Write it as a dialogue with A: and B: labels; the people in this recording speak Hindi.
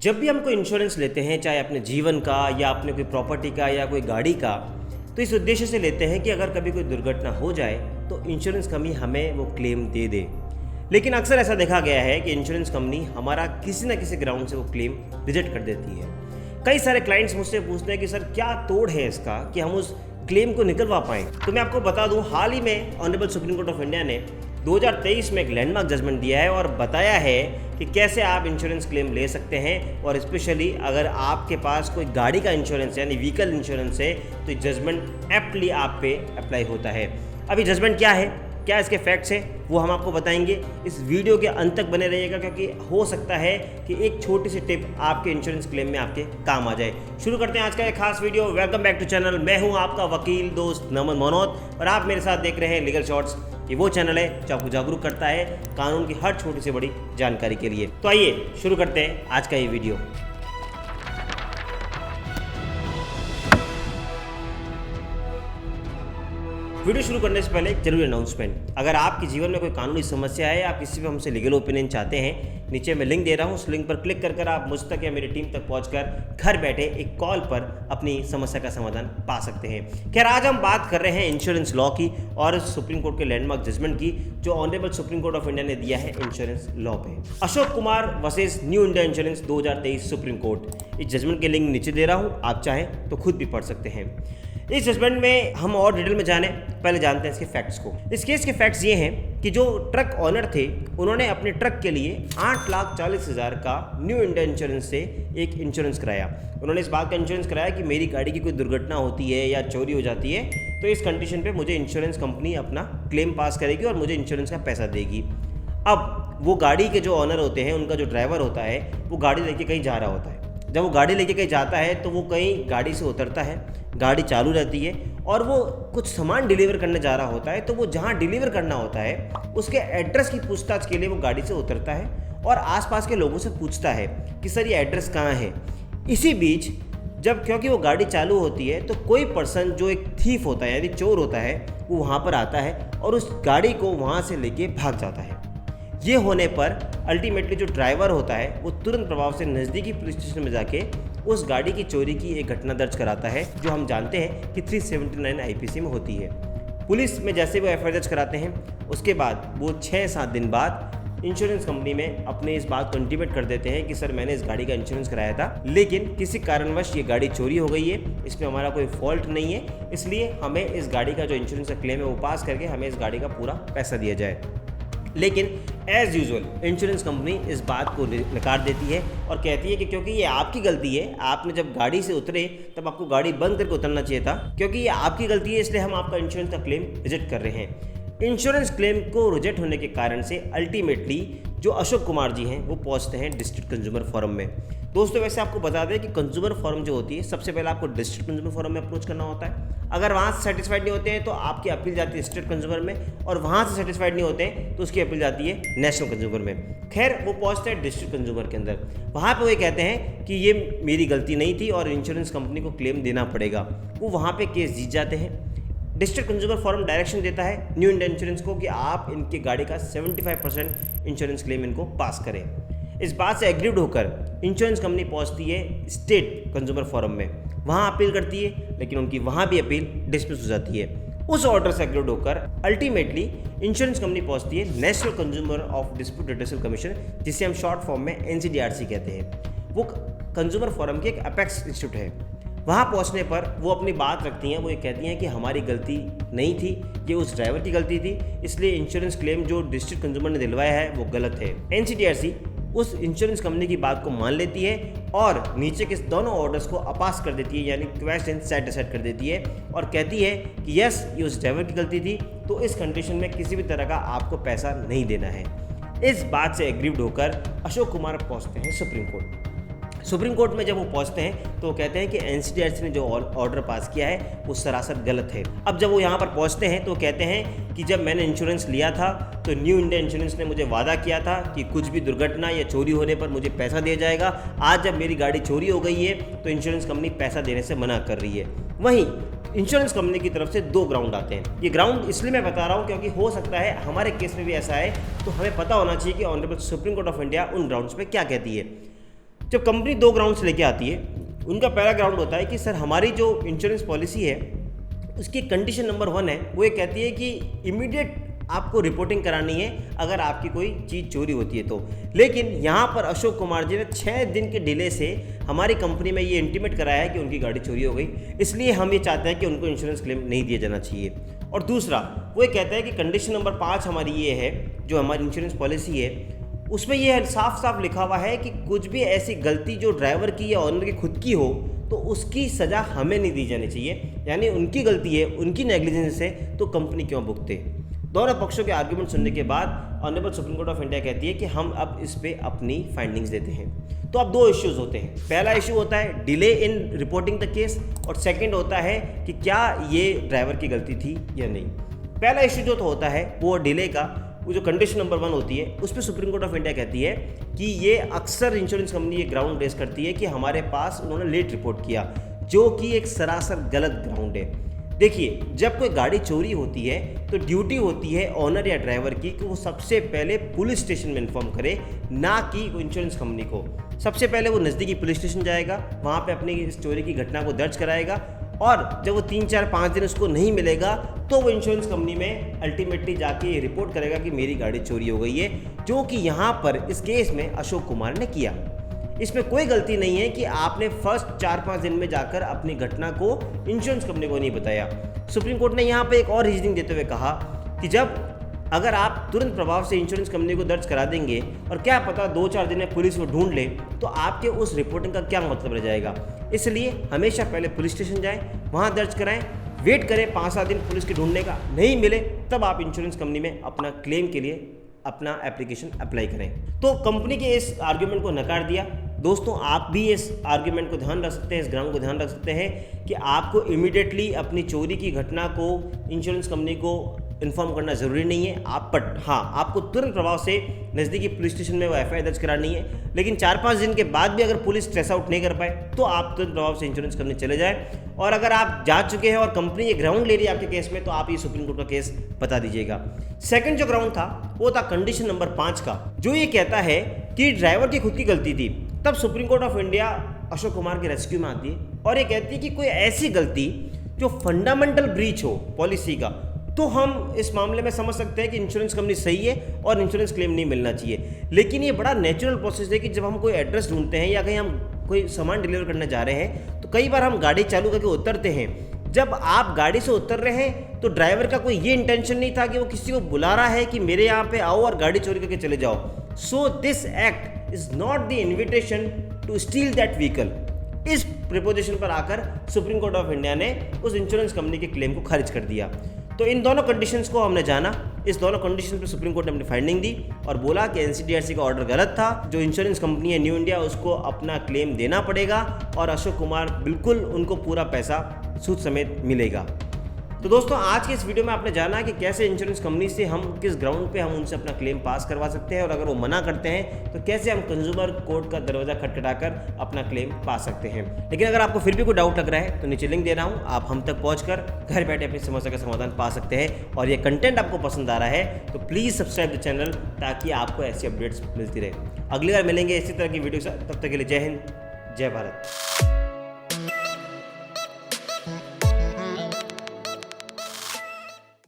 A: जब भी हम कोई इंश्योरेंस लेते हैं, चाहे अपने जीवन का या अपने कोई प्रॉपर्टी का या कोई गाड़ी का, तो इस उद्देश्य से लेते हैं कि अगर कभी कोई दुर्घटना हो जाए तो इंश्योरेंस कंपनी हमें वो क्लेम दे दे। लेकिन अक्सर ऐसा देखा गया है कि इंश्योरेंस कंपनी हमारा किसी न किसी ग्राउंड से वो क्लेम रिजेक्ट कर देती है। कई सारे क्लाइंट्स मुझसे पूछते हैं कि सर क्या तोड़ है इसका कि हम उस क्लेम को निकलवा पाएँ। तो मैं आपको बता दूं, हाल ही में honourable supreme court of India ने 2023 में एक लैंडमार्क जजमेंट दिया है और बताया है कि कैसे आप इंश्योरेंस क्लेम ले सकते हैं। और स्पेशली अगर आपके पास कोई गाड़ी का इंश्योरेंस यानी व्हीकल इंश्योरेंस है तो जजमेंट एप्टली आप पे अप्लाई होता है। अभी जजमेंट क्या है, क्या इसके फैक्ट्स है, वो हम आपको बताएंगे। इस वीडियो के अंत तक बने रहिएगा क्योंकि हो सकता है कि एक छोटी सी टिप आपके इंश्योरेंस क्लेम में आपके काम आ जाए। शुरू करते हैं आज का एक खास वीडियो। Welcome back to channel. मैं हूं आपका वकील दोस्त नमन मोनोत और आप मेरे साथ देख रहे हैं लीगल शॉर्ट्स। ये वो चैनल है जो आपको जागरूक करता है कानून की हर छोटी से बड़ी जानकारी के लिए। तो आइए शुरू करते हैं आज का ये वीडियो। वीडियो शुरू करने से पहले एक जरूरी अनाउंसमेंट। अगर आपके जीवन में कोई कानूनी समस्या है, आप किसी भी हमसे लीगल ओपिनियन चाहते हैं, नीचे मैं लिंक दे रहा हूं, उस लिंक पर क्लिक कर आप मुझ तक या मेरी टीम तक पहुंचकर घर बैठे एक कॉल पर अपनी समस्या का समाधान पा सकते हैं। खैर, आज हम बात कर रहे हैं इंश्योरेंस लॉ की और सुप्रीम कोर्ट के लैंडमार्क जजमेंट की जो honourable supreme court of India ने दिया है इंश्योरेंस लॉ पे। Ashok Kumar versus new India insurance 2023 supreme court. इस जजमेंट के लिंक नीचे दे रहा हूँ, आप चाहें तो खुद भी पढ़ सकते हैं। इस जजमेंट में हम और डिटेल में जाने पहले जानते हैं इसके फैक्ट्स को। इस केस के फैक्ट्स ये हैं कि जो ट्रक ऑनर थे उन्होंने अपने ट्रक के लिए 8,40,000 का न्यू इंडिया इंश्योरेंस से एक इंश्योरेंस कराया। उन्होंने इस बात का इंश्योरेंस कराया कि मेरी गाड़ी की कोई दुर्घटना होती है या चोरी हो जाती है तो इस कंडीशन पे मुझे इंश्योरेंस कंपनी अपना क्लेम पास करेगी और मुझे इंश्योरेंस का पैसा देगी। अब वो गाड़ी के जो ऑनर होते हैं, उनका जो ड्राइवर होता है, वो गाड़ी लेके कहीं जा रहा होता है। जब वो गाड़ी लेके कहीं जाता है तो वो कहीं गाड़ी से उतरता है, गाड़ी चालू रहती है और वो कुछ सामान डिलीवर करने जा रहा होता है। तो वो जहाँ डिलीवर करना होता है उसके एड्रेस की पूछताछ के लिए वो गाड़ी से उतरता है और आसपास के लोगों से पूछता है कि सर ये एड्रेस कहाँ है। इसी बीच जब क्योंकि वो गाड़ी चालू होती है तो कोई पर्सन जो एक थीफ होता है यानी चोर होता है वो वहाँ पर आता है और उस गाड़ी को वहाँ से लेके भाग जाता है। ये होने पर अल्टीमेटली जो ड्राइवर होता है वो तुरंत प्रभाव से नज़दीकी पुलिस स्टेशन में जाके उस गाड़ी की चोरी की एक घटना दर्ज कराता है जो हम जानते हैं कि 379 आईपीसी में होती है। पुलिस में जैसे वो एफआईआर दर्ज कराते हैं उसके बाद वो 6-7 दिन बाद इंश्योरेंस कंपनी में अपने इस बात को इंटीमेट कर देते हैं कि सर मैंने इस गाड़ी का इंश्योरेंस कराया था लेकिन किसी कारणवश ये गाड़ी चोरी हो गई है, इसमें हमारा कोई फॉल्ट नहीं है, इसलिए हमें इस गाड़ी का जो इंश्योरेंस का क्लेम है वो पास करके हमें इस गाड़ी का पूरा पैसा दिया जाए। लेकिन एज यूजुअल इंश्योरेंस कंपनी इस बात को नकार देती है और कहती है कि क्योंकि ये आपकी गलती है, आपने जब गाड़ी से उतरे तब आपको गाड़ी बंद करके उतरना चाहिए था, क्योंकि ये आपकी गलती है इसलिए हम आपका इंश्योरेंस का क्लेम रिजेक्ट कर रहे हैं। इंश्योरेंस क्लेम को रिजेक्ट होने के कारण से अल्टीमेटली जो अशोक कुमार जी हैं वो पहुंचते हैं डिस्ट्रिक्ट कंज्यूमर फोरम में। दोस्तों, वैसे आपको बता दें कि कंज्यूमर फोरम जो होती है सबसे पहले आपको डिस्ट्रिक्ट कंज्यूमर फोरम में अप्रोच करना होता है। अगर वहाँ से सेटिस्फाइड नहीं होते हैं तो आपकी अपील जाती है स्टेट कंज्यूमर में और वहाँ से सेटिस्फाइड नहीं होते हैं तो उसकी अपील जाती है नेशनल कंज्यूमर में। खैर, वो पहुँचते हैं डिस्ट्रिक्ट कंज्यूमर के अंदर। वहाँ पे वो कहते हैं कि ये मेरी गलती नहीं थी और इंश्योरेंस कंपनी को क्लेम देना पड़ेगा। वो वहाँ पे केस जीत जाते हैं। डिस्ट्रिक्ट कंज्यूमर फोरम डायरेक्शन देता है न्यू इंडिया इंश्योरेंस को कि आप इनकी गाड़ी का 75% इंश्योरेंस क्लेम इनको पास करें। इस बात से एग्रीड होकर इंश्योरेंस कंपनी पहुंचती है स्टेट कंज्यूमर फोरम में, वहां अपील करती है लेकिन उनकी वहां भी अपील डिसमिस हो जाती है। उस ऑर्डर से एग्रीड होकर अल्टीमेटली इंश्योरेंस कंपनी पहुंचती है national consumer of dispute redressal commission, जिसे हम शॉर्ट फॉर्म में NCDRC कहते हैं। वो कंज्यूमर फोरम की एक अपेक्स इंस्टीट्यूट है। वहाँ पहुँचने पर वो अपनी बात रखती हैं। वो ये कहती हैं कि हमारी गलती नहीं थी, ये उस ड्राइवर की गलती थी, इसलिए इंश्योरेंस क्लेम जो डिस्ट्रिक्ट कंज्यूमर ने दिलवाया है वो गलत है। NCDRC उस इंश्योरेंस कंपनी की बात को मान लेती है और नीचे के दोनों ऑर्डर्स को अपास कर देती है यानी क्वेश्चन सेट डिसाइड कर देती है और कहती है कि यस, ये उस ड्राइवर की गलती थी, तो इस कंडीशन में किसी भी तरह का आपको पैसा नहीं देना है। इस बात से एग्रीड होकर अशोक कुमार पहुँचते हैं सुप्रीम कोर्ट। सुप्रीम कोर्ट में जब वो पहुंचते हैं तो वो कहते हैं कि NCDRC ने जो ऑर्डर पास किया है वो सरासर गलत है। अब जब वो यहाँ पर पहुंचते हैं तो कहते हैं कि जब मैंने इंश्योरेंस लिया था तो न्यू इंडिया इंश्योरेंस ने मुझे वादा किया था कि कुछ भी दुर्घटना या चोरी होने पर मुझे पैसा दिया जाएगा। आज जब मेरी गाड़ी चोरी हो गई है तो इंश्योरेंस कंपनी पैसा देने से मना कर रही है। वहीं इंश्योरेंस कंपनी की तरफ से 2 ग्राउंड आते हैं। ये ग्राउंड इसलिए मैं बता रहा हूँ क्योंकि हो सकता है हमारे केस में भी ऐसा है, तो हमें पता होना चाहिए कि honourable supreme court of India उन ग्राउंड्स पे क्या कहती है। जब कंपनी 2 ग्राउंड्स लेके आती है, उनका पहला ग्राउंड होता है कि सर हमारी जो इंश्योरेंस पॉलिसी है उसकी कंडीशन नंबर 1 है, वो ये कहती है कि इमीडिएट आपको रिपोर्टिंग करानी है अगर आपकी कोई चीज़ चोरी होती है तो। लेकिन यहाँ पर अशोक कुमार जी ने 6 दिन के डिले से हमारी कंपनी में ये इंटीमेट कराया है कि उनकी गाड़ी चोरी हो गई, इसलिए हम ये चाहते हैं कि उनको इंश्योरेंस क्लेम नहीं दिया जाना चाहिए। और दूसरा वो ये कहता है कि कंडीशन नंबर 5 हमारी ये है, जो हमारी इंश्योरेंस पॉलिसी है उसमें ये साफ साफ लिखा हुआ है कि कुछ भी ऐसी गलती जो ड्राइवर की या ऑनर की खुद की हो तो उसकी सज़ा हमें नहीं दी जानी चाहिए, यानी उनकी गलती है, उनकी नेग्लिजेंस है तो कंपनी क्यों भुगते। दोनों पक्षों के आर्ग्यूमेंट सुनने के बाद honourable supreme court of India कहती है कि हम अब इस पे अपनी फाइंडिंग्स देते हैं। तो अब 2 इश्यूज होते हैं। पहला इशू होता है delay in reporting the case, और सेकंड होता है कि क्या ये ड्राइवर की गलती थी या नहीं। पहला इशू जो तो होता है वो डिले का, वो जो कंडीशन नंबर 1 होती है उस पर सुप्रीम कोर्ट ऑफ इंडिया कहती है कि ये अक्सर इंश्योरेंस कंपनी ये ग्राउंड रेस करती है कि हमारे पास उन्होंने लेट रिपोर्ट किया, जो कि एक सरासर गलत ग्राउंड है। देखिए, जब कोई गाड़ी चोरी होती है तो ड्यूटी होती है ऑनर या ड्राइवर की कि वो सबसे पहले पुलिस स्टेशन में इन्फॉर्म करे, ना कि इंश्योरेंस कंपनी को। सबसे पहले वो नज़दीकी पुलिस स्टेशन जाएगा, वहाँ पे अपनी इस चोरी की घटना को दर्ज कराएगा, और जब वो 3, 4, 5 दिन उसको नहीं मिलेगा तो वो इंश्योरेंस कंपनी में अल्टीमेटली जाके ये रिपोर्ट करेगा कि मेरी गाड़ी चोरी हो गई है, जो कि यहाँ पर इस केस में अशोक कुमार ने किया। इसमें कोई गलती नहीं है कि आपने फर्स्ट 4-5 दिन में जाकर अपनी घटना को इंश्योरेंस कंपनी को नहीं बताया। सुप्रीम कोर्ट ने यहाँ पे एक और रीजनिंग देते हुए कहा कि जब अगर आप तुरंत प्रभाव से इंश्योरेंस कंपनी को दर्ज करा देंगे और क्या पता 2-4 दिन में पुलिस को ढूंढ ले, तो आपके उस रिपोर्टिंग का क्या मतलब रह जाएगा। इसलिए हमेशा पहले पुलिस स्टेशन जाएं, वहाँ दर्ज कराएं, वेट करें 5-7 दिन पुलिस के ढूंढने का, नहीं मिले तब आप इंश्योरेंस कंपनी में अपना क्लेम के लिए अपना एप्लीकेशन अप्लाई करें। तो कंपनी के इस आर्ग्यूमेंट को नकार दिया। दोस्तों, आप भी इस आर्ग्यूमेंट को ध्यान रख सकते हैं, इस ग्राउंड को ध्यान रख सकते हैं कि आपको इमीडिएटली अपनी चोरी की घटना को इंश्योरेंस कंपनी को इन्फॉर्म करना ज़रूरी नहीं है। आपको तुरंत प्रभाव से नज़दीकी पुलिस स्टेशन में वो एफआईआर दर्ज करानी है। लेकिन 4-5 दिन के बाद भी अगर पुलिस स्ट्रेस आउट नहीं कर पाए तो आप तुरंत प्रभाव से इंश्योरेंस कंपनी चले जाए, और अगर आप जा चुके हैं और कंपनी ये ग्राउंड ले रही है आपके केस में तो आप ये सुप्रीम कोर्ट का केस बता दीजिएगा। सेकंड जो ग्राउंड था वो था कंडीशन नंबर 5 का, जो ये कहता है कि ड्राइवर की खुद की गलती थी। तब supreme court of India Ashok Kumar के रेस्क्यू में आती है और ये कहती है कि कोई ऐसी गलती जो फंडामेंटल ब्रीच हो पॉलिसी का, तो हम इस मामले में समझ सकते हैं कि इंश्योरेंस कंपनी सही है और इंश्योरेंस क्लेम नहीं मिलना चाहिए। लेकिन ये बड़ा नेचुरल प्रोसेस है कि जब हम कोई एड्रेस ढूंढते हैं या कहीं हम कोई सामान डिलीवर करने जा रहे हैं तो कई बार हम गाड़ी चालू करके उतरते हैं। जब आप गाड़ी से उतर रहे हैं तो ड्राइवर का कोई ये इंटेंशन नहीं था कि वो किसी को बुला रहा है कि मेरे यहाँ पे आओ और गाड़ी चोरी करके चले जाओ। So this act is not the invitation to steal that vehicle. इस प्रिपोजिशन पर आकर सुप्रीम कोर्ट ऑफ इंडिया ने उस इंश्योरेंस कंपनी के क्लेम को खारिज कर दिया। तो इन दोनों कंडीशंस को हमने जाना। इस दोनों कंडीशन पर सुप्रीम कोर्ट ने अपनी फाइंडिंग दी और बोला कि एनसीडीआरसी का ऑर्डर गलत था, जो इंश्योरेंस कंपनी है न्यू इंडिया उसको अपना क्लेम देना पड़ेगा और अशोक कुमार बिल्कुल उनको पूरा पैसा सूद समेत मिलेगा। तो दोस्तों, आज के इस वीडियो में आपने जाना कि कैसे इंश्योरेंस कंपनी से हम किस ग्राउंड पे हम उनसे अपना क्लेम पास करवा सकते हैं, और अगर वो मना करते हैं तो कैसे हम कंज्यूमर कोर्ट का दरवाजा खटखटाकर अपना क्लेम पा सकते हैं। लेकिन अगर आपको फिर भी कोई डाउट लग रहा है तो नीचे लिंक दे रहा हूँ, आप हम तक पहुँचकर घर बैठे अपनी समस्या का समाधान पा सकते हैं। और ये कंटेंट आपको पसंद आ रहा है तो प्लीज़ सब्सक्राइब द चैनल, ताकि आपको ऐसी अपडेट्स मिलती रहे। अगली बार मिलेंगे इसी तरह की वीडियो के साथ, तब तक के लिए जय हिंद, जय भारत।